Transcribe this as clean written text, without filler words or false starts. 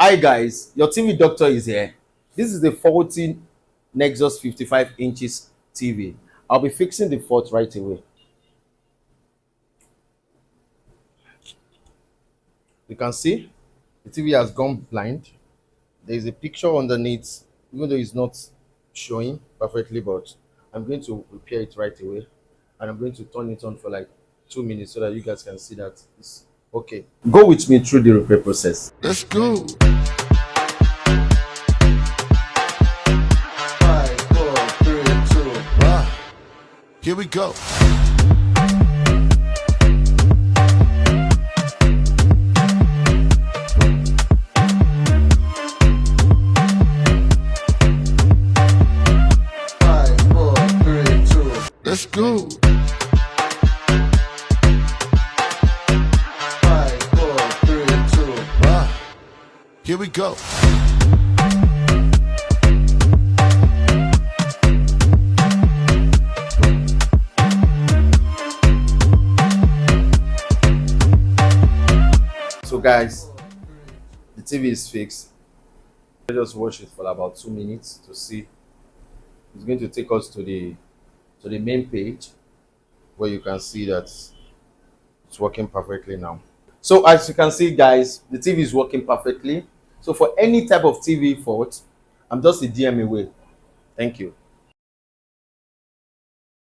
Hi guys, your TV doctor is here. This is the 14 Nexus 55 inches TV. I'll be fixing the fault right away. You can see the TV has gone blind. There is a picture underneath, even though it's not showing perfectly, but I'm going to repair it right away. And I'm going to turn it on for like 2 minutes so that you guys can see that it's okay. Go with me through the repair process. Let's go. 5, 4, 3, 2. Here we go. Let's go. 5, 4, 3, 2. Here we go. So guys, the TV is fixed. I just watch it for about 2 minutes to see. It's going to take us to the main page where you can see that it's working perfectly now. So as you can see guys, the TV is working perfectly. So for any type of TV fault, I'm just a DM away. Thank you.